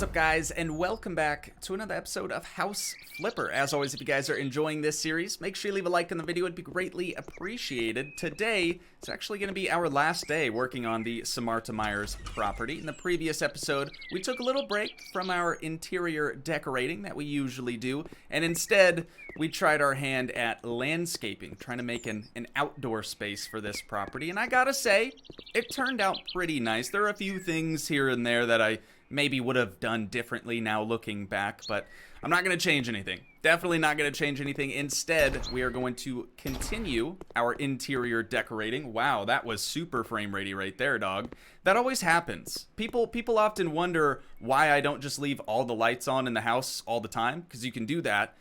What's up, guys, and welcome back to another episode of House Flipper. As always, if you guys are enjoying this series, make sure you leave a like on the video. It'd be greatly appreciated. Today, it's actually going to be our last day working on the Samarta Myers property. In the previous episode, we took a little break from our interior decorating that we usually do, and instead, we tried our hand at landscaping, trying to make an outdoor space for this property. And I gotta say, it turned out pretty nice. There are a few things here and there that I maybe would have done differently now looking back, but I'm not going to change anything. Definitely not going to change anything. Instead, we are going to continue our interior decorating. Wow, that was super frame ratey right there, dog. That always happens. People often wonder why I don't just leave all the lights on in the house all the time, because you can do that.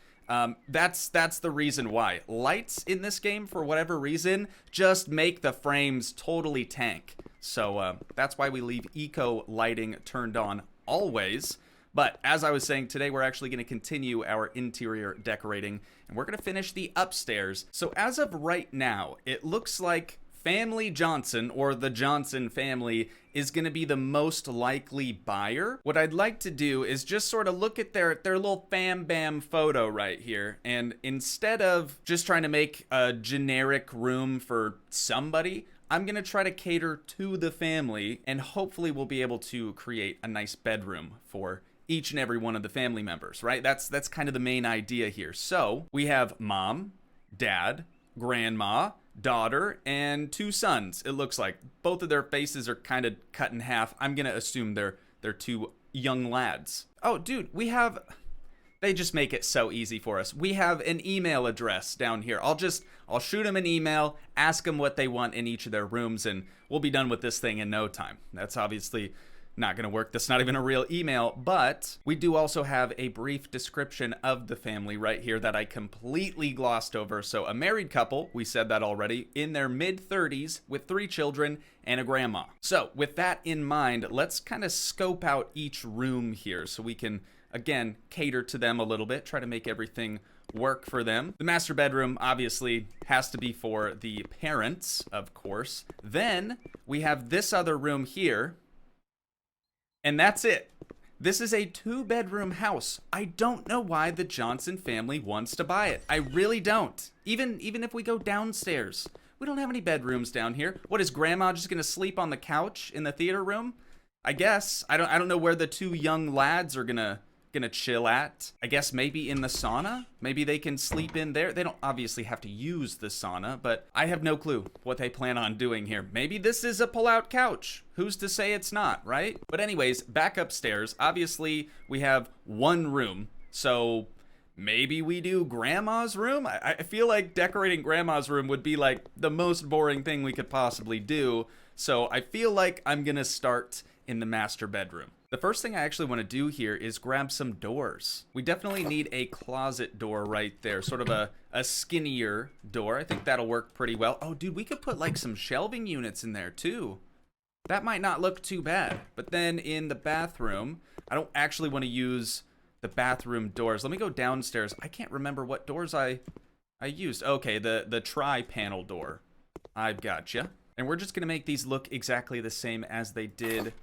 That's the reason why. Lights in this game, for whatever reason, just make the frames totally tank. So that's why we leave eco lighting turned on always. But as I was saying, today we're actually going to continue our interior decorating, and we're going to finish the upstairs. So as of right now, it looks like Family Johnson, or the Johnson family, is going to be the most likely buyer. What I'd like to do is just sort of look at their little fam bam photo right here, and instead of just trying to make a generic room for somebody, I'm going to try to cater to the family, and hopefully we'll be able to create a nice bedroom for each and every one of the family members, right? That's kind of the main idea here. So we have mom, dad, grandma, daughter, and two sons. It looks like both of their faces are kind of cut in half. I'm going to assume they're two young lads. Oh, dude, they just make it so easy for us. We have an email address down here. I'll shoot them an email, ask them what they want in each of their rooms, and we'll be done with this thing in no time. That's obviously not going to work. That's not even a real email, but we do also have a brief description of the family right here that I completely glossed over. So a married couple, we said that already, in their mid-30s with 3 children and a grandma. So with that in mind, let's kind of scope out each room here so we can, again, cater to them a little bit, try to make everything work for them. The master bedroom obviously has to be for the parents, of course. Then we have this other room here, and that's it. This is a 2-bedroom house. I don't know why the Johnson family wants to buy it. I really don't. Even if we go downstairs, we don't have any bedrooms down here. What, is grandma just gonna sleep on the couch in the theater room? I guess. I don't know where the 2 young lads are gonna chill at. I guess maybe in the sauna? Maybe they can sleep in there. They don't obviously have to use the sauna, but I have no clue what they plan on doing here. Maybe this is a pull-out couch. Who's to say it's not, right? But anyways, back upstairs. Obviously, we have 1 room, so maybe we do grandma's room? I feel like decorating grandma's room would be like the most boring thing we could possibly do, so I feel like I'm gonna start in the master bedroom. The first thing I actually want to do here is grab some doors. We definitely need a closet door right there, sort of a skinnier door. I think that'll work pretty well. Oh, dude, we could put like some shelving units in there too. That might not look too bad. But then in the bathroom, I don't actually want to use the bathroom doors. Let me go downstairs. I can't remember what doors I used. Okay, the tri-panel door. I've gotcha. And we're just going to make these look exactly the same as they did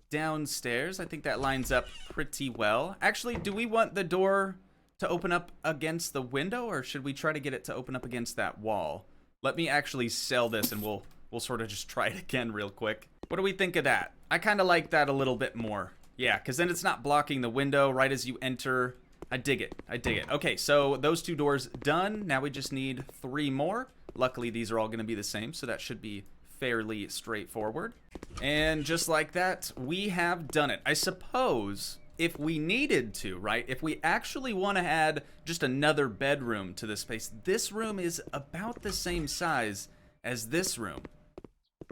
downstairs. I think that lines up pretty well. Actually, do we want the door to open up against the window, or should we try to get it to open up against that wall? Let me actually sell this, and we'll sort of just try it again real quick. What do we think of that? I kind of like that a little bit more. Yeah, because then it's not blocking the window right as you enter. I dig it. I dig it. Okay, so those 2 doors done. Now we just need 3 more. Luckily, these are all going to be the same, so that should be fairly straightforward. And just like that, we have done it. I suppose if we needed to, right? If we actually want to add just another bedroom to this space, this room is about the same size as this room.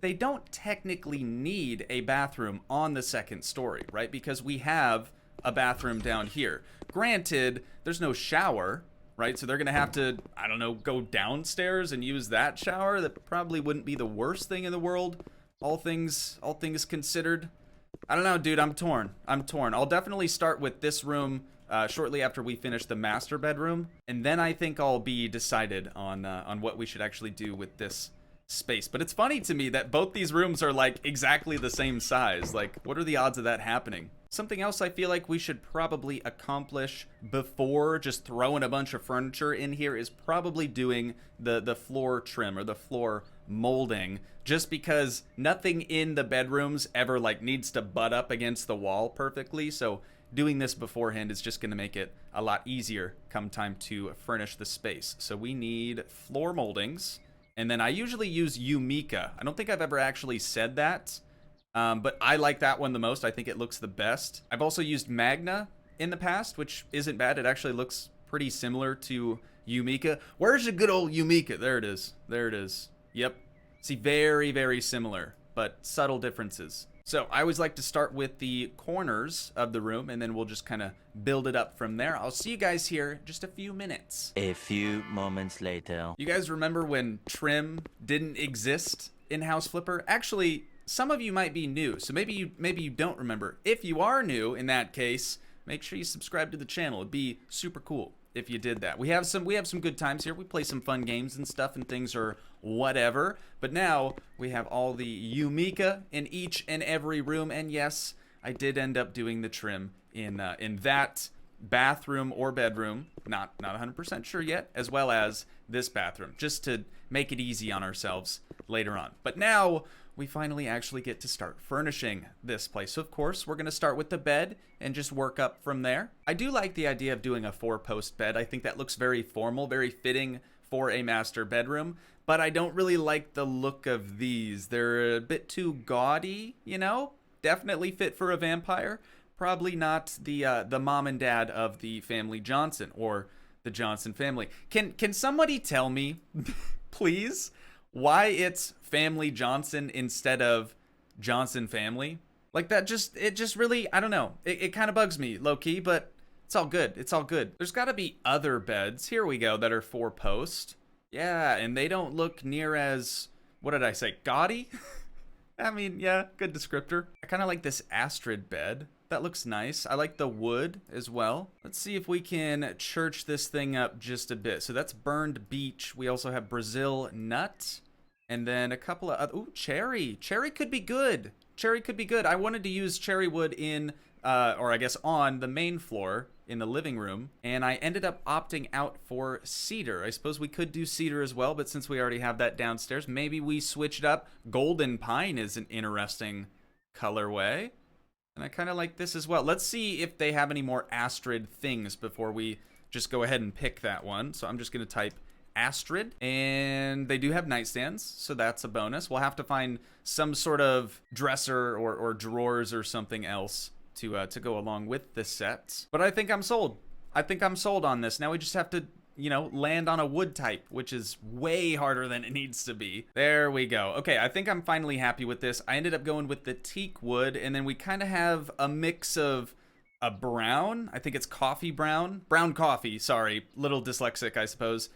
They don't technically need a bathroom on the 2nd story, right? Because we have a bathroom down here. Granted, there's no shower, right? So they're gonna have to, I don't know, go downstairs and use that shower. That probably wouldn't be the worst thing in the world, all things considered. I don't know, dude. I'm torn. I'll definitely start with this room shortly after we finish the master bedroom, and then I think I'll be decided on what we should actually do with this space. But it's funny to me that both these rooms are like exactly the same size. Like, what are the odds of that happening? Something else I feel like we should probably accomplish before just throwing a bunch of furniture in here is probably doing the floor trim or the floor molding, just because nothing in the bedrooms ever like needs to butt up against the wall perfectly. So doing this beforehand is just going to make it a lot easier come time to furnish the space. So we need floor moldings, and then I usually use Umika. I don't think I've ever actually said that. But I like that one the most. I think it looks the best. I've also used Magna in the past, which isn't bad. It actually looks pretty similar to Umika. Where's the good old Umika? There it is. There it is. Yep. See, very, very similar, but subtle differences. So I always like to start with the corners of the room, and then we'll just kind of build it up from there. I'll see you guys here in just a few minutes. A few moments later. You guys remember when trim didn't exist in House Flipper? Actually, some of you might be new, so maybe you don't remember. If you are new, in that case, make sure you subscribe to the channel. It'd be super cool if you did that. We have some good times here. We play some fun games and stuff, and things are whatever. But now we have all the Umika in each and every room, and yes, I did end up doing the trim in that bathroom or bedroom. Not 100% sure yet, as well as this bathroom, just to make it easy on ourselves later on. But now we finally actually get to start furnishing this place. So of course, we're going to start with the bed and just work up from there. I do like the idea of doing a 4-post bed. I think that looks very formal, very fitting for a master bedroom, but I don't really like the look of these. They're a bit too gaudy, you know? Definitely fit for a vampire. Probably not the mom and dad of the family Johnson or the Johnson family. Can somebody tell me, please, why it's Family Johnson instead of Johnson family? Like that it just really, I don't know. It kind of bugs me low-key, but it's all good. It's all good. There's got to be other beds, here we go, that are 4-post. Yeah, and they don't look near as, what did I say, gaudy? I mean, yeah, good descriptor. I kind of like this Astrid bed. That looks nice. I like the wood as well. Let's see if we can church this thing up just a bit. So that's burned beech. We also have Brazil nut. And then a couple of other, ooh, cherry. Cherry could be good. Cherry could be good. I wanted to use cherry wood in, or I guess on the main floor in the living room. And I ended up opting out for cedar. I suppose we could do cedar as well, but since we already have that downstairs, maybe we switch it up. Golden pine is an interesting colorway. And I kind of like this as well. Let's see if they have any more Astrid things before we just go ahead and pick that one. So I'm just going to type Astrid, and they do have nightstands, so that's a bonus. We'll have to find some sort of dresser or drawers or something else to go along with the set. But I think I'm sold. I think I'm sold on this. Now we just have to, you know, land on a wood type, which is way harder than it needs to be. There we go. Okay, I think I'm finally happy with this. I ended up going with the teak wood, and then we kind of have a mix of a brown, I think it's coffee brown coffee, sorry, little dyslexic, I suppose,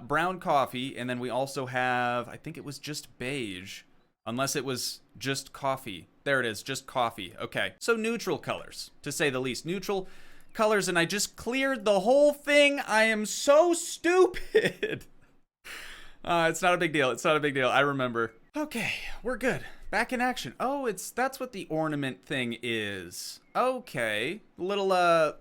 brown coffee, and then we also have, I think it was just beige, unless it was just coffee. There it is, just coffee. Okay, so neutral colors, to say the least. Neutral colors, and I just cleared the whole thing. I am so stupid. It's not a big deal. It's not a big deal. I remember. Okay, we're good. Back in action. Oh, that's what the ornament thing is. Okay, little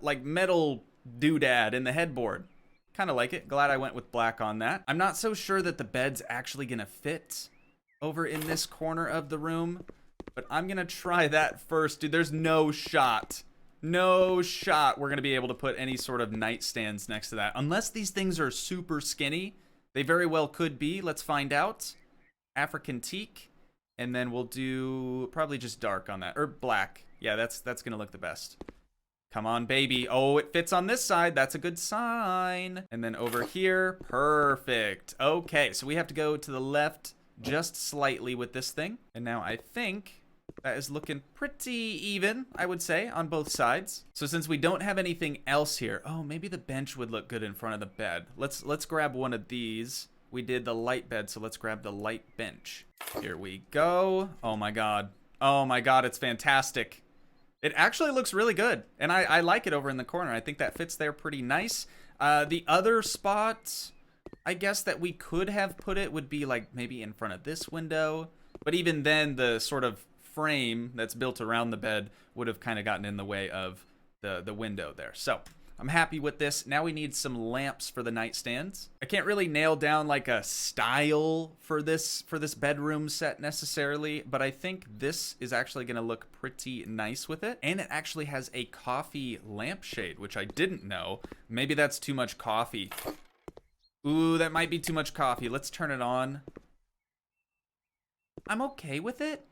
like metal doodad in the headboard. Kind of like it. Glad I went with black on that. I'm not so sure that the bed's actually gonna fit over in this corner of the room, but I'm gonna try that first, dude. There's no shot. No shot we're gonna be able to put any sort of nightstands next to that. Unless these things are super skinny. They very well could be. Let's find out. African teak. And then we'll do probably just dark on that. Or black. Yeah, that's gonna look the best. Come on, baby. Oh, it fits on this side. That's a good sign. And then over here. Perfect. Okay, so we have to go to the left just slightly with this thing. And now I think that is looking pretty even, I would say, on both sides. So since we don't have anything else here, oh, maybe the bench would look good in front of the bed. Let's grab one of these. We did the light bed, so let's grab the light bench. Here we go. Oh my god. Oh my god, it's fantastic. It actually looks really good, and I like it over in the corner. I think that fits there pretty nice. The other spot, I guess, that we could have put it would be like maybe in front of this window. But even then, the sort of frame that's built around the bed would have kind of gotten in the way of the window there. So I'm happy with this. Now we need some lamps for the nightstands. I can't really nail down like a style for this bedroom set necessarily, but I think this is actually going to look pretty nice with it. And it actually has a coffee lampshade, which I didn't know. Maybe that's too much coffee. Ooh, that might be too much coffee. Let's turn it on. I'm okay with it.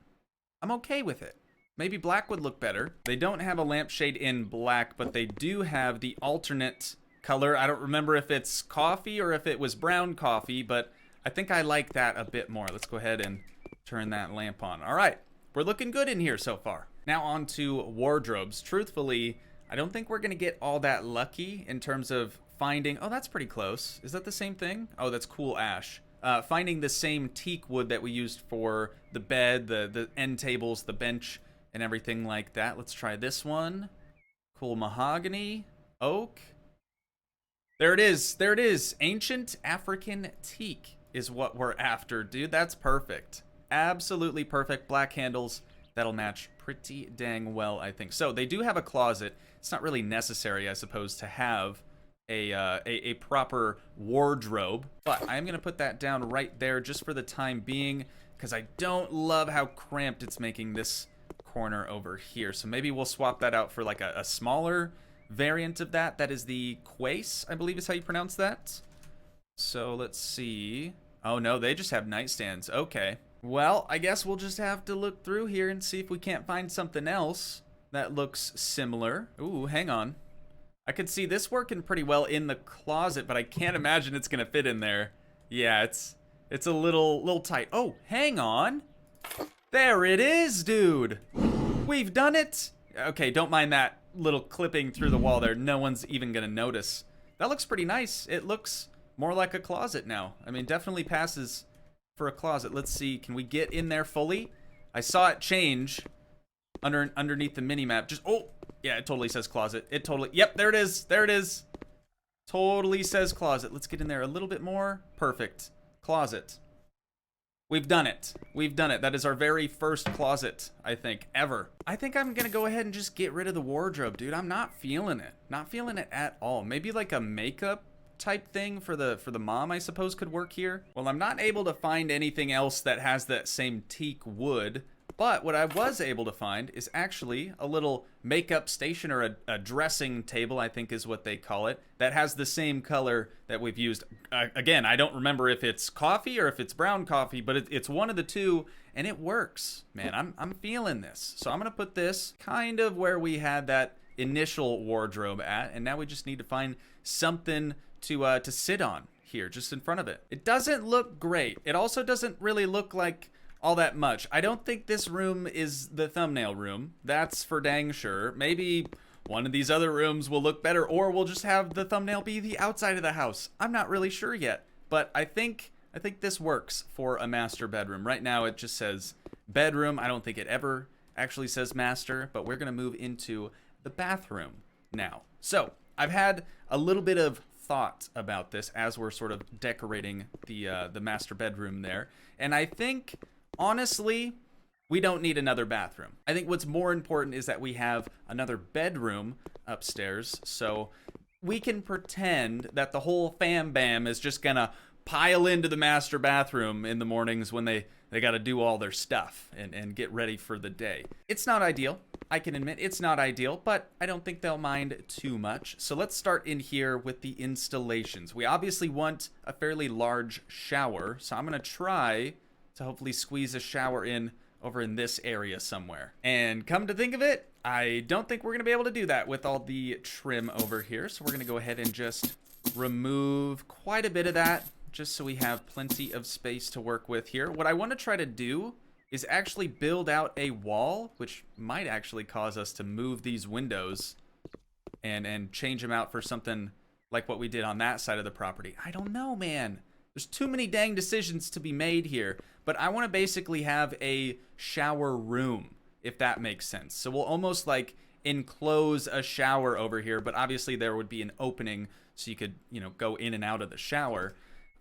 I'm okay with it. Maybe black would look better. They don't have a lampshade in black, but they do have the alternate color. I don't remember if it's coffee or if it was brown coffee, but I think I like that a bit more. Let's go ahead and turn that lamp on. All right, we're looking good in here so far. Now on to wardrobes. Truthfully, I don't think we're gonna get all that lucky in terms of finding, oh, that's pretty close. Is that the same thing? Oh, that's cool ash. Finding the same teak wood that we used for the bed, the end tables, the bench, and everything like that. Let's try this one. Cool mahogany, oak. There it is. There it is. Ancient African teak is what we're after, dude. That's perfect. Absolutely perfect. Black handles. That'll match pretty dang well, I think. So they do have a closet. It's not really necessary, I suppose, to have a proper wardrobe, but I'm gonna put that down right there just for the time being, because I don't love how cramped it's making this corner over here. So maybe we'll swap that out for like a smaller variant of that. That is the quace, I believe is how you pronounce that. So let's see. Oh no, they just have nightstands. Okay. Well, I guess we'll just have to look through here and see if we can't find something else that looks similar. Ooh, hang on. I could see this working pretty well in the closet, but I can't imagine it's gonna fit in there. Yeah, it's a little tight. Oh, hang on. There it is, dude. We've done it. Okay, don't mind that little clipping through the wall there. No one's even gonna notice. That looks pretty nice. It looks more like a closet now. I mean, definitely passes for a closet. Let's see, can we get in there fully? I saw it change underneath the mini-map. Just, oh, yeah, it totally says closet. It totally, yep, there it is. There it is. Totally says closet. Let's get in there a little bit more. Perfect. Closet. We've done it. We've done it. That is our very first closet, I think, ever. I think I'm gonna go ahead and just get rid of the wardrobe, dude. I'm not feeling it. Not feeling it at all. Maybe like a makeup type thing for the mom, I suppose, could work here. Well, I'm not able to find anything else that has that same teak wood. But what I was able to find is actually a little makeup station, or a dressing table, I think is what they call it, that has the same color that we've used. Again, I don't remember if it's coffee or if it's brown coffee, but it's one of the two, and it works. Man, I'm feeling this. So I'm going to put this kind of where we had that initial wardrobe at, and now we just need to find something to sit on here, just in front of it. It doesn't look great. It also doesn't really look like all that much. I don't think this room is the thumbnail room. That's for dang sure. Maybe one of these other rooms will look better, or we'll just have the thumbnail be the outside of the house. I'm not really sure yet, but I think this works for a master bedroom. Right now it just says bedroom. I don't think it ever actually says master, but we're gonna move into the bathroom now. So I've had a little bit of thought about this as we're sort of decorating the master bedroom there, and I think, honestly, we don't need another bathroom. I think what's more important is that we have another bedroom upstairs, so we can pretend that the whole fam bam is just gonna pile into the master bathroom in the mornings when they gotta do all their stuff and get ready for the day. It's not ideal. I can admit it's not ideal, but I don't think they'll mind too much. So let's start in here with the installations. We obviously want a fairly large shower, so I'm gonna try to hopefully squeeze a shower in over in this area somewhere. And come to think of it, I don't think we're gonna be able to do that with all the trim over here. So we're gonna go ahead and just remove quite a bit of that, just so we have plenty of space to work with here. What I wanna try to do is actually build out a wall, which might actually cause us to move these windows and change them out for something like what we did on that side of the property. I don't know, man. There's too many dang decisions to be made here, but I want to basically have a shower room, if that makes sense. So we'll almost like enclose a shower over here, but obviously there would be an opening so you could, you know, go in and out of the shower.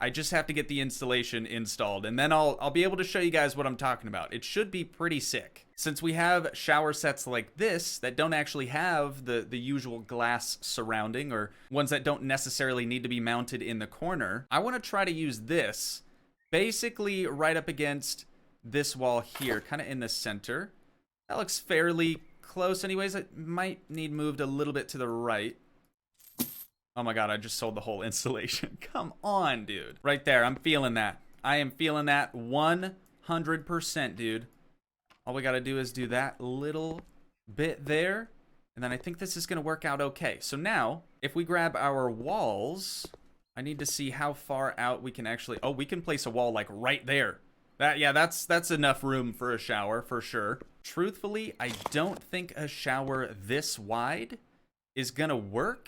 I just have to get the installation installed, and then I'll be able to show you guys what I'm talking about. It should be pretty sick. Since we have shower sets like this that don't actually have the usual glass surrounding, or ones that don't necessarily need to be mounted in the corner, I want to try to use this basically right up against this wall here, kind of in the center. That looks fairly close anyways. It might need moved a little bit to the right. Oh my god, I just sold the whole installation. Come on, dude. Right there, I'm feeling that. I am feeling that 100%, dude. All we gotta do is do that little bit there, and then I think this is gonna work out okay. So now, if we grab our walls, I need to see how far out we can actually... Oh, we can place a wall like right there. Yeah, that's enough room for a shower, for sure. Truthfully, I don't think a shower this wide is gonna work.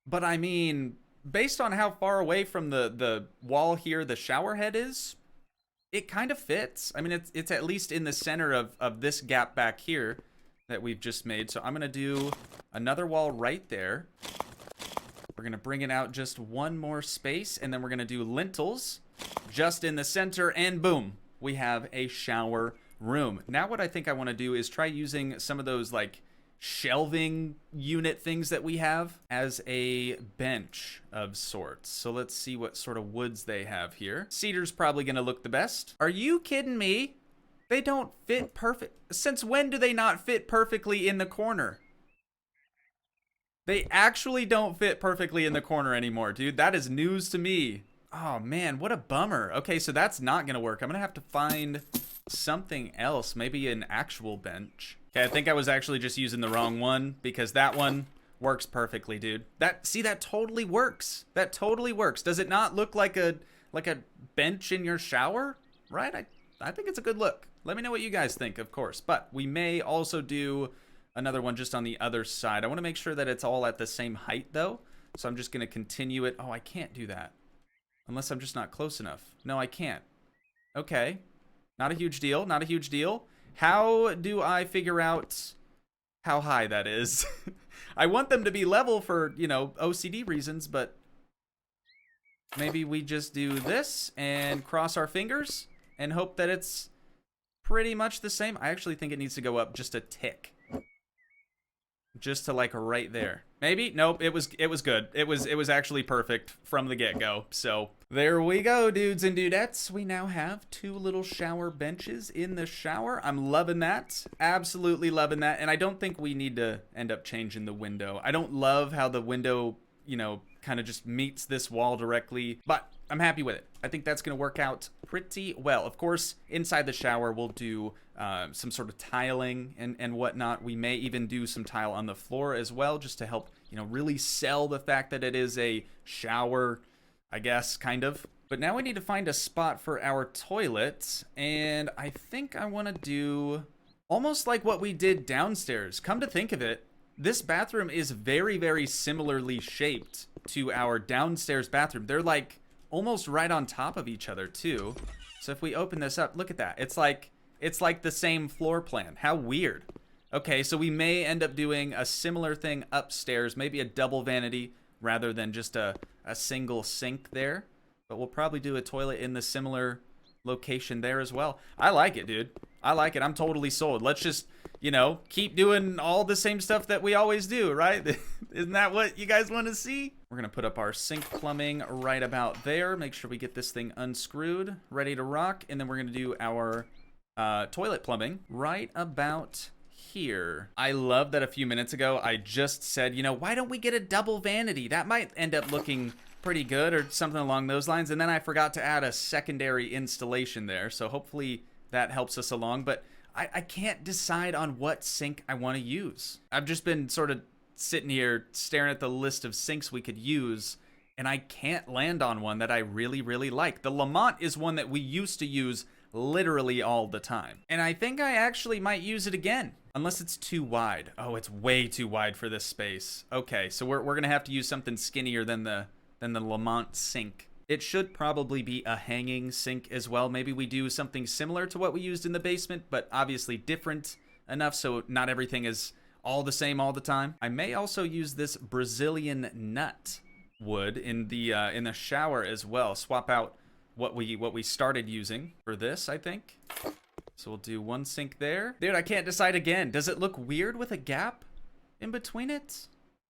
But I mean, based on how far away from the wall here the shower head is, it kind of fits. I mean, it's at least in the center of this gap back here that we've just made. So I'm gonna do another wall right there. We're gonna bring it out just one more space, and then we're gonna do lintels just in the center, and boom, we have a shower room. Now what I think I want to do is try using some of those like shelving unit things that we have as a bench of sorts. So let's see what sort of woods they have here. Cedar's probably gonna look the best. Are you kidding me? They don't fit perfect. Since when do they not fit perfectly in the corner? They actually don't fit perfectly in the corner anymore, dude. That is news to me. Oh man, what a bummer. Okay, so that's not gonna work. I'm gonna have to find something else, maybe an actual bench. Okay, I think I was actually just using the wrong one, because that one works perfectly, dude. See, that totally works. That totally works. Does it not look like a bench in your shower? Right? I think it's a good look. Let me know what you guys think, of course. But we may also do another one just on the other side. I want to make sure that it's all at the same height, though. So I'm just going to continue it. Oh, I can't do that. Unless I'm just not close enough. No, I can't. Okay. Not a huge deal. Not a huge deal. How do I figure out how high that is? I want them to be level for, you know, OCD reasons, but maybe we just do this and cross our fingers and hope that it's pretty much the same. I actually think it needs to go up just a tick. Just to like right there. Maybe? Nope, it was good. It was actually perfect from the get-go. So there we go, dudes and dudettes. We now have two little shower benches in the shower. I'm loving that. Absolutely loving that. And I don't think we need to end up changing the window. I don't love how the window, you know, kind of just meets this wall directly, but I'm happy with it. I think that's going to work out pretty well. Of course, inside the shower, we'll do some sort of tiling and whatnot. We may even do some tile on the floor as well, just to help, you know, really sell the fact that it is a shower, I guess, kind of. But now we need to find a spot for our toilet, and I think I want to do almost like what we did downstairs. Come to think of it, this bathroom is very, very similarly shaped to our downstairs bathroom. They're like almost right on top of each other too. So if we open this up, look at that. It's like the same floor plan. How weird. Okay, so we may end up doing a similar thing upstairs, maybe a double vanity rather than just a single sink there. But we'll probably do a toilet in the similar location there as well. I like it, dude. I like it. I'm totally sold. Let's just, you know, keep doing all the same stuff that we always do, right? Isn't that what you guys want to see? We're going to put up our sink plumbing right about there. Make sure we get this thing unscrewed, ready to rock. And then we're going to do our toilet plumbing right about here. I love that a few minutes ago I just said, you know, why don't we get a double vanity? That might end up looking pretty good or something along those lines. And then I forgot to add a secondary installation there. So hopefully that helps us along. But I can't decide on what sink I want to use. I've just been sort of sitting here staring at the list of sinks we could use, and I can't land on one that I really, really like. The Lamont is one that we used to use literally all the time. And I think I actually might use it again, unless it's too wide. Oh, it's way too wide for this space. Okay, so we're gonna have to use something skinnier than the Lamont sink. It should probably be a hanging sink as well. Maybe we do something similar to what we used in the basement, but obviously different enough so not everything is all the same all the time. I may also use this Brazilian nut wood in the shower as well. Swap out what we started using for this, I think. So we'll do one sink there. Dude, I can't decide again. Does it look weird with a gap in between it?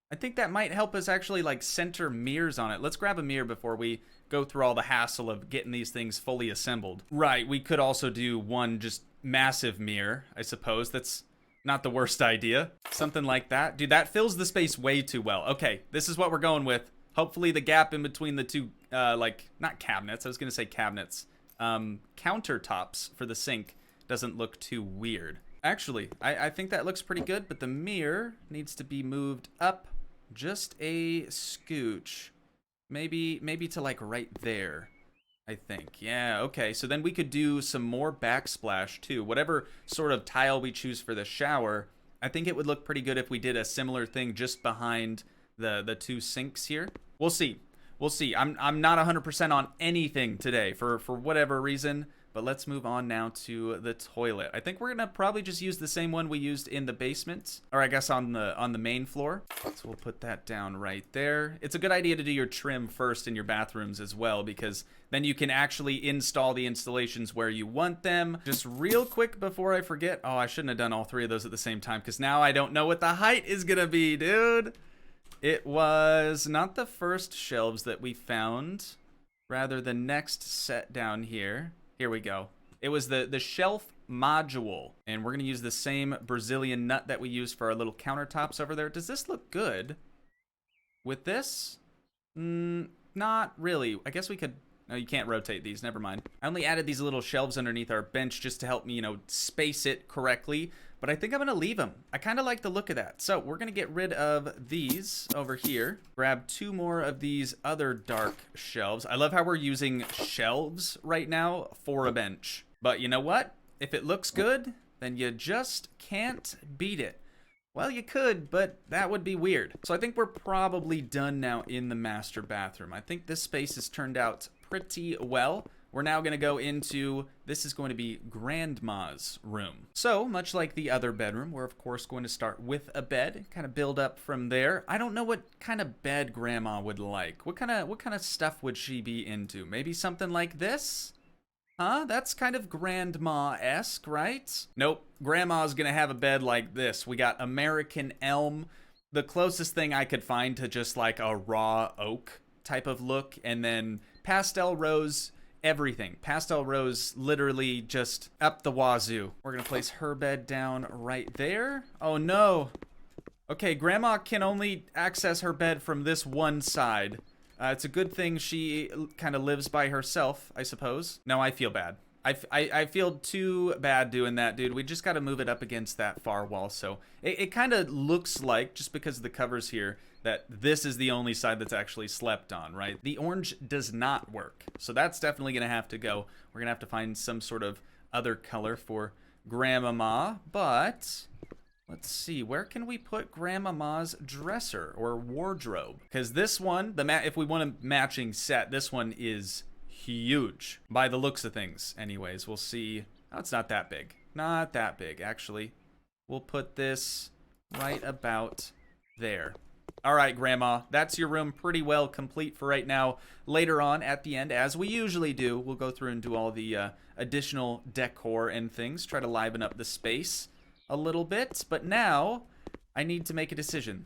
I think that might help us actually like center mirrors on it. Let's grab a mirror before we go through all the hassle of getting these things fully assembled. Right, we could also do one just massive mirror, I suppose. That's not the worst idea. Something like that. Dude, that fills the space way too well. Okay, this is what we're going with. Hopefully the gap in between the two, like, not cabinets. I was going to say cabinets. Countertops for the sink doesn't look too weird. Actually, I think that looks pretty good, but the mirror needs to be moved up just a scooch. Maybe to like right there, I think. Yeah, okay. So then we could do some more backsplash too. Whatever sort of tile we choose for the shower, I think it would look pretty good if we did a similar thing just behind the two sinks here. We'll see. We'll see. I'm not 100% on anything today for whatever reason, but let's move on now to the toilet. I think we're gonna probably just use the same one we used in the basement, or I guess on the main floor. So we'll put that down right there. It's a good idea to do your trim first in your bathrooms as well, because then you can actually install the installations where you want them. Just real quick before I forget, oh, I shouldn't have done all three of those at the same time, because now I don't know what the height is gonna be, dude. It was not the first shelves that we found, rather the next set down here. Here we go. It was the shelf module, and we're gonna use the same Brazilian nut that we used for our little countertops over there. Does this look good with this? Not really. I guess we could. No, you can't rotate these. Never mind. I only added these little shelves underneath our bench just to help me, you know, space it correctly. But I think I'm gonna leave them. I kind of like the look of that. So we're gonna get rid of these over here. Grab two more of these other dark shelves. I love how we're using shelves right now for a bench. But you know what? If it looks good, then you just can't beat it. Well, you could, but that would be weird. So I think we're probably done now in the master bathroom. I think this space has turned out pretty well. We're now going to go into, this is going to be Grandma's room. So, much like the other bedroom, we're of course going to start with a bed, kind of build up from there. I don't know what kind of bed Grandma would like. What kind of stuff would she be into? Maybe something like this? Huh? That's kind of Grandma-esque, right? Nope. Grandma's going to have a bed like this. We got American elm, the closest thing I could find to just like a raw oak type of look, and then pastel rose. Everything. Pastel rose literally just up the wazoo. We're gonna place her bed down right there. Oh no. Okay, Grandma can only access her bed from this one side. It's a good thing she kind of lives by herself, I suppose. No, I feel bad. I feel too bad doing that, dude. We just got to move it up against that far wall. So it kind of looks like, just because of the covers here, that this is the only side that's actually slept on, right? The orange does not work. So that's definitely going to have to go. We're going to have to find some sort of other color for Grandmama. But let's see, where can we put Grandmama's dresser or wardrobe? Because this one, if we want a matching set, this one is huge by the looks of things. Anyways, we'll see. Oh, it's not that big. Not that big, actually. We'll put this right about there. All right, Grandma, that's your room pretty well complete for right now. Later on, at the end, as we usually do, we'll go through and do all the additional decor and things, try to liven up the space a little bit. But now, I need to make a decision.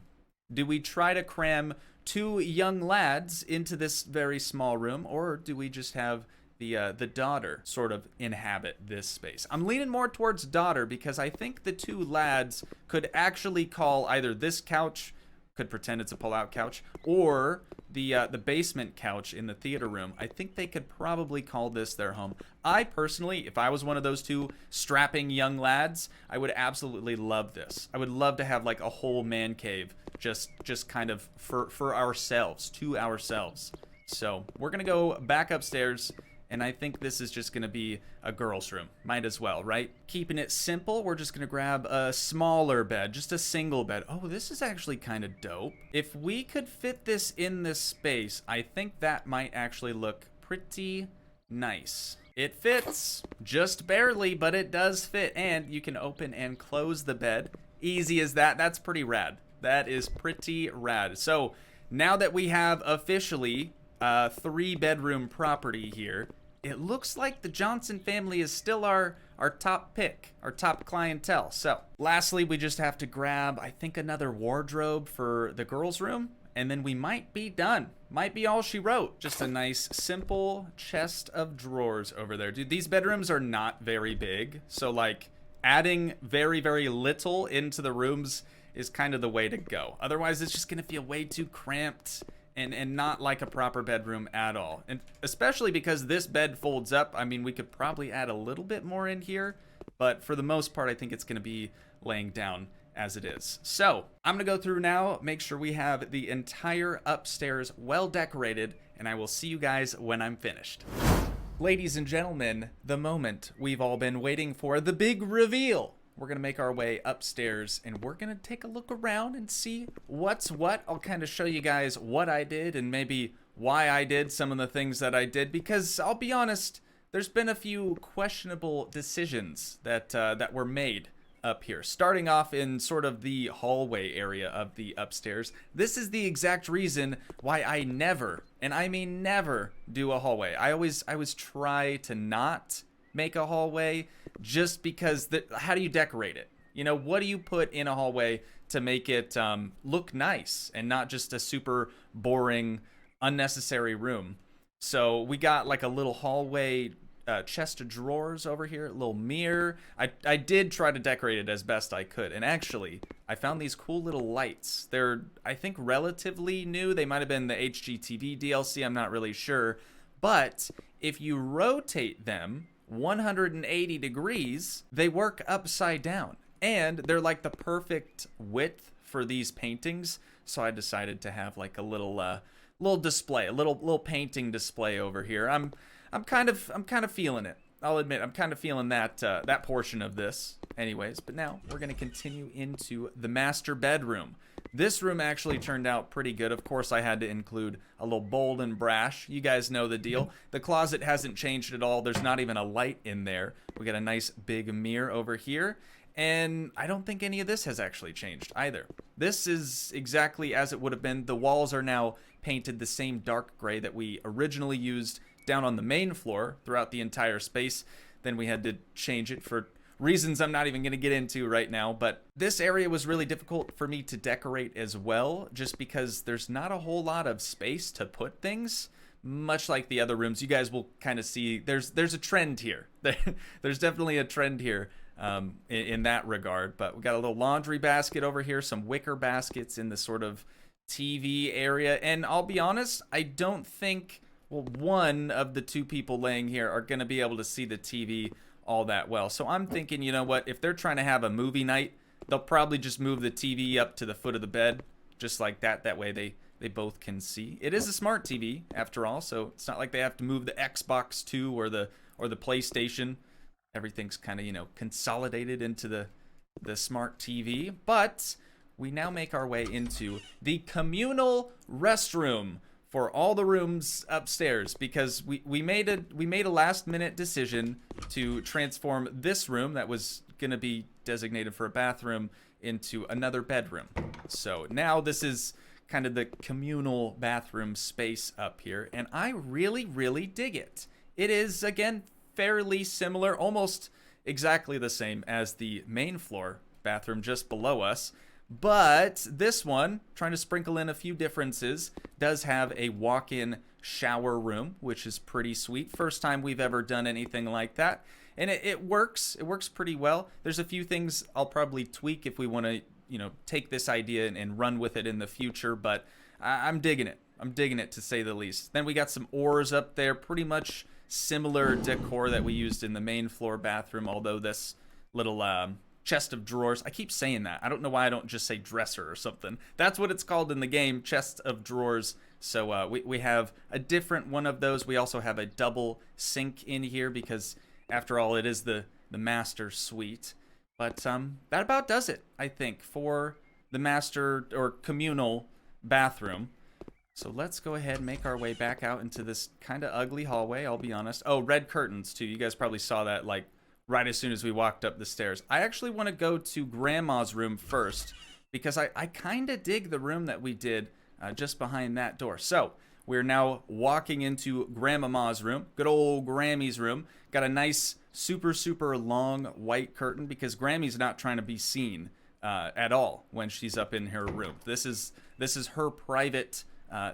Do we try to cram two young lads into this very small room, or do we just have the daughter sort of inhabit this space? I'm leaning more towards daughter, because I think the two lads could actually call either this couch, could pretend it's a pull-out couch, or the basement couch in the theater room. I think they could probably call this their home. I personally, if I was one of those two strapping young lads, I would absolutely love this. I would love to have like a whole man cave just kind of for ourselves, to ourselves. So we're gonna go back upstairs, and I think this is just gonna be a girl's room. Might as well, right? Keeping it simple, we're just gonna grab a smaller bed, just a single bed. Oh, this is actually kind of dope. If we could fit this in this space, I think that might actually look pretty nice. It fits, just barely, but it does fit, and you can open and close the bed. Easy as that. That's pretty rad. That is pretty rad. So now that we have officially a 3-bedroom property here, it looks like the Johnson family is still our top pick, our top clientele. So lastly, we just have to grab, I think, another wardrobe for the girls' room, and then we might be done. Might be all she wrote. Just a nice, simple chest of drawers over there. Dude, these bedrooms are not very big, so like adding very, very little into the rooms is kind of the way to go. Otherwise, it's just gonna feel way too cramped and not like a proper bedroom at all. And especially because this bed folds up, I mean, we could probably add a little bit more in here, but for the most part, I think it's gonna be laying down as it is. So I'm gonna go through now, make sure we have the entire upstairs well decorated, and I will see you guys when I'm finished. Ladies and gentlemen, the moment we've all been waiting for, the big reveal. We're gonna make our way upstairs and we're gonna take a look around and see what's what. I'll kind of show you guys what I did and maybe why I did some of the things that I did, because I'll be honest, there's been a few questionable decisions that were made up here. Starting off in sort of the hallway area of the upstairs. This is the exact reason why I never, and I mean never, do a hallway. I always try to not make a hallway, just because how do you decorate it? You know, what do you put in a hallway to make it look nice and not just a super boring, unnecessary room? So we got like a little hallway chest of drawers over here, a little mirror. I did try to decorate it as best I could, and actually I found these cool little lights. They're, I think, relatively new. They might have been the HGTV DLC, I'm not really sure, but if you rotate them 180 degrees, they work upside down, and they're like the perfect width for these paintings. So I decided to have like a little display, a little painting display over here. I'm kind of feeling it. I'll admit, I'm kind of feeling that portion of this anyways. But now we're gonna continue into the master bedroom. This room actually turned out pretty good. Of course, I had to include a little bold and brash. You guys know the deal. The closet hasn't changed at all. There's not even a light in there. We got a nice big mirror over here. And I don't think any of this has actually changed either. This is exactly as it would have been. The walls are now painted the same dark gray that we originally used down on the main floor throughout the entire space. Then we had to change it for reasons I'm not even going to get into right now, but this area was really difficult for me to decorate as well, just because there's not a whole lot of space to put things, much like the other rooms. You guys will kind of see there's a trend here. There's definitely a trend here in that regard, but we got a little laundry basket over here, some wicker baskets in the sort of TV area, and I'll be honest, I don't think, well, one of the two people laying here are going to be able to see the TV all that well. So I'm thinking, you know what, if they're trying to have a movie night, they'll probably just move the TV up to the foot of the bed, just like that. That way they both can see. It is a smart TV after all, so it's not like they have to move the Xbox 2 or the PlayStation. Everything's kind of, you know, consolidated into the smart TV. But we now make our way into the communal restroom for all the rooms upstairs, because we made a last minute decision to transform this room that was gonna be designated for a bathroom into another bedroom. So now this is kind of the communal bathroom space up here, and I really, really dig it. It is, again, fairly similar, almost exactly the same as the main floor bathroom just below us. But this one, trying to sprinkle in a few differences, does have a walk-in shower room, which is pretty sweet. First time we've ever done anything like that. And it works. It works pretty well. There's a few things I'll probably tweak if we want to, you know, take this idea and run with it in the future. But I'm digging it. I'm digging it, to say the least. Then we got some oars up there. Pretty much similar decor that we used in the main floor bathroom, although this little chest of drawers, I keep saying that. I don't know why I don't just say dresser or something. That's what it's called in the game, chest of drawers. So we have a different one of those. We also have a double sink in here because, after all, it is the master suite. But that about does it, I think, for the master or communal bathroom. So let's go ahead and make our way back out into this kind of ugly hallway, I'll be honest. Oh, red curtains, too. You guys probably saw that, like, right as soon as we walked up the stairs. I actually want to go to Grandma's room first, because I kind of dig the room that we did just behind that door. So we're now walking into Grandmama's room. Good old Grammy's room. Got a nice, super, super long white curtain because Grammy's not trying to be seen at all when she's up in her room. This is her private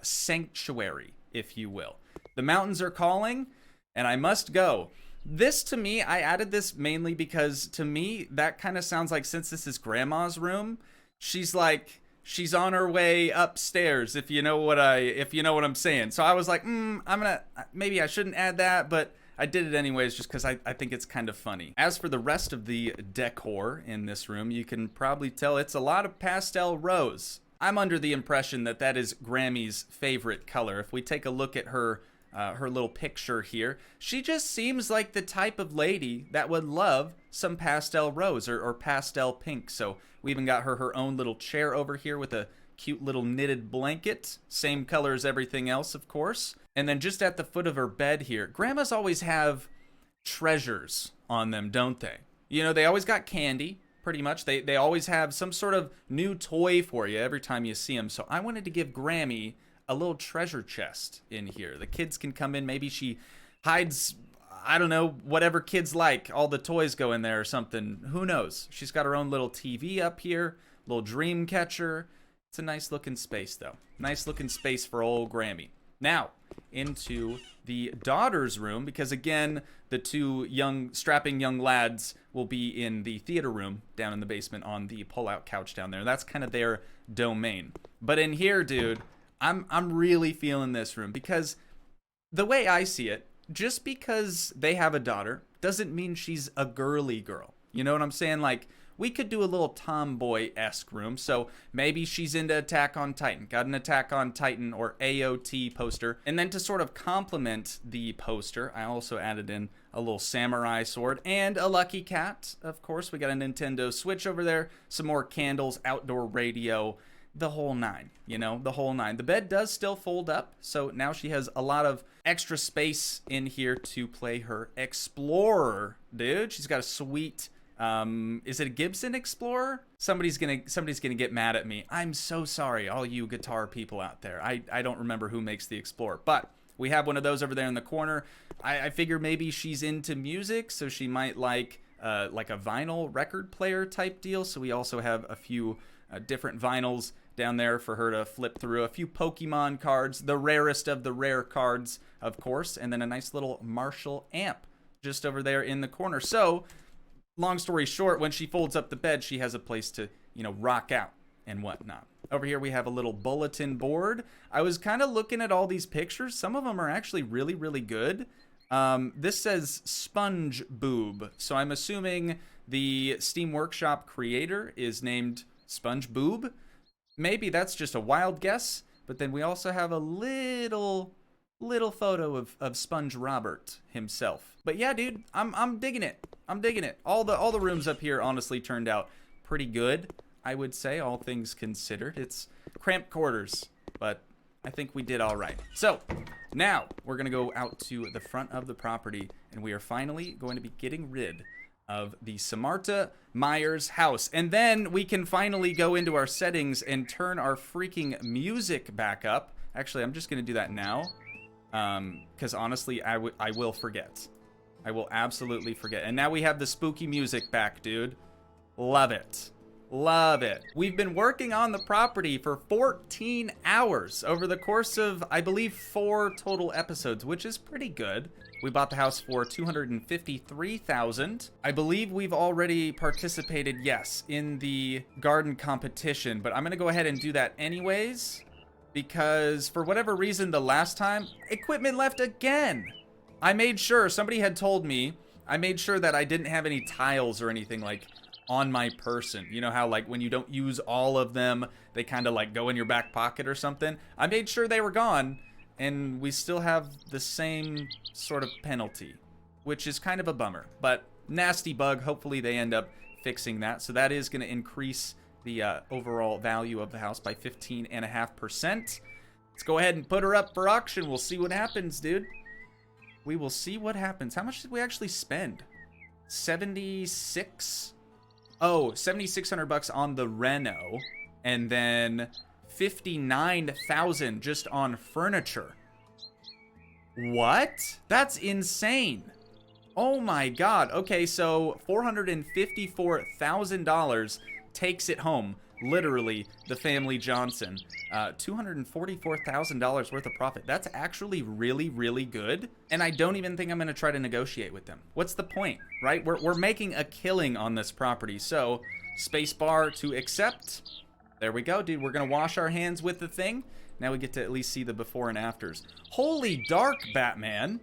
sanctuary, if you will. The mountains are calling, and I must go. This, to me, I added this mainly because, to me, that kind of sounds like, since this is Grandma's room, she's on her way upstairs, if you know what I'm saying. So I was like, maybe I shouldn't add that, but I did it anyways just because I think it's kind of funny. As for the rest of the decor in this room, you can probably tell it's a lot of pastel rose. I'm under the impression that that is Grammy's favorite color. If we take a look at her little picture here, she just seems like the type of lady that would love some pastel rose or pastel pink. So we even got her own little chair over here with a cute little knitted blanket, same color as everything else, of course. And then just at the foot of her bed here, Grandmas always have treasures on them, don't they? You know, they always got candy, pretty much. They always have some sort of new toy for you every time you see them. So I wanted to give Grammy a little treasure chest in here. The kids can come in. Maybe she hides, I don't know, whatever kids like. All the toys go in there or something. Who knows? She's got her own little TV up here, little dream catcher. It's a nice looking space, though. Nice looking space for old Grammy. Now, into the daughter's room, because again, the two strapping young lads will be in the theater room down in the basement on the pull-out couch down there. That's kind of their domain. But in here, dude, I'm really feeling this room because the way I see it, just because they have a daughter doesn't mean she's a girly girl. You know what I'm saying? Like, we could do a little tomboy-esque room. So maybe she's into Attack on Titan. Got an Attack on Titan or AOT poster. And then to sort of complement the poster, I also added in a little samurai sword and a lucky cat. Of course, we got a Nintendo Switch over there. Some more candles, outdoor radio. The whole nine, you know, the whole nine. The bed does still fold up, so now she has a lot of extra space in here to play her Explorer, dude. She's got a sweet, is it a Gibson Explorer? Somebody's gonna get mad at me. I'm so sorry, all you guitar people out there. I don't remember who makes the Explorer, but we have one of those over there in the corner. I figure maybe she's into music, so she might like a vinyl record player type deal. So we also have a few different vinyls down there for her to flip through. A few Pokemon cards, the rarest of the rare cards, of course, and then a nice little Marshall amp just over there in the corner. So, long story short, when she folds up the bed, she has a place to, you know, rock out and whatnot. Over here we have a little bulletin board. I was kind of looking at all these pictures. Some of them are actually really, really good. This says Sponge Boob, so I'm assuming the Steam Workshop creator is named Sponge Boob. Maybe that's just a wild guess, but then we also have a little photo of Sponge Robert himself. But yeah, dude, I'm digging it. I'm digging it. All the rooms up here honestly turned out pretty good, I would say, all things considered. It's cramped quarters, but I think we did all right. So now we're gonna go out to the front of the property, and we are finally going to be getting rid of the Samarta Myers house. And then we can finally go into our settings and turn our freaking music back up. Actually, I'm just going to do that now. Because honestly, I will forget. I will absolutely forget. And now we have the spooky music back, dude. Love it. Love it. We've been working on the property for 14 hours over the course of, I believe, 4 total episodes, which is pretty good. We bought the house for $253,000. I believe we've already participated, yes, in the garden competition, but I'm gonna go ahead and do that anyways, because for whatever reason, the last time, equipment left again. I made sure, somebody had told me, I made sure that I didn't have any tiles or anything like on my person. You know how like when you don't use all of them, they kind of like go in your back pocket or something? I made sure they were gone, and we still have the same sort of penalty, which is kind of a bummer, but nasty bug. Hopefully they end up fixing that. So that is going to increase the overall value of the house by 15.5%. Let's go ahead and put her up for auction. We'll see what happens, dude. We will see what happens. How much did we actually spend? 76? Oh, 7,600 bucks on the reno, and then 59,000 just on furniture. What? That's insane. Oh my God. Okay, so $454,000 takes it home. Literally, the family Johnson. $244,000 worth of profit. That's actually really, really good. And I don't even think I'm gonna try to negotiate with them. What's the point, right? We're making a killing on this property. So, spacebar to accept. There we go, dude. We're gonna wash our hands with the thing. Now we get to at least see the before and afters. Holy dark, Batman.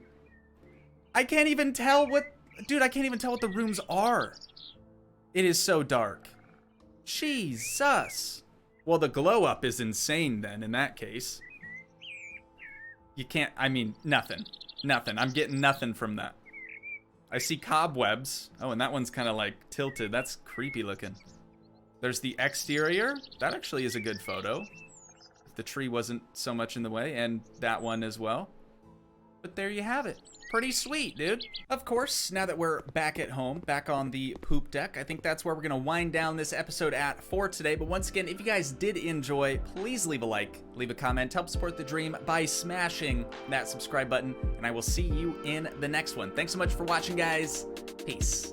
I can't even tell what... Dude, I can't even tell what the rooms are. It is so dark. Jesus. Well, the glow up is insane then, in that case. You can't... I mean, nothing. Nothing. I'm getting nothing from that. I see cobwebs. Oh, and that one's kind of like tilted. That's creepy looking. There's the exterior. That actually is a good photo. If the tree wasn't so much in the way. And that one as well. But there you have it. Pretty sweet, dude. Of course, now that we're back at home, back on the poop deck, I think that's where we're gonna wind down this episode at for today. But once again, if you guys did enjoy, please leave a like, leave a comment, help support the dream by smashing that subscribe button, and I will see you in the next one. Thanks so much for watching, guys. Peace.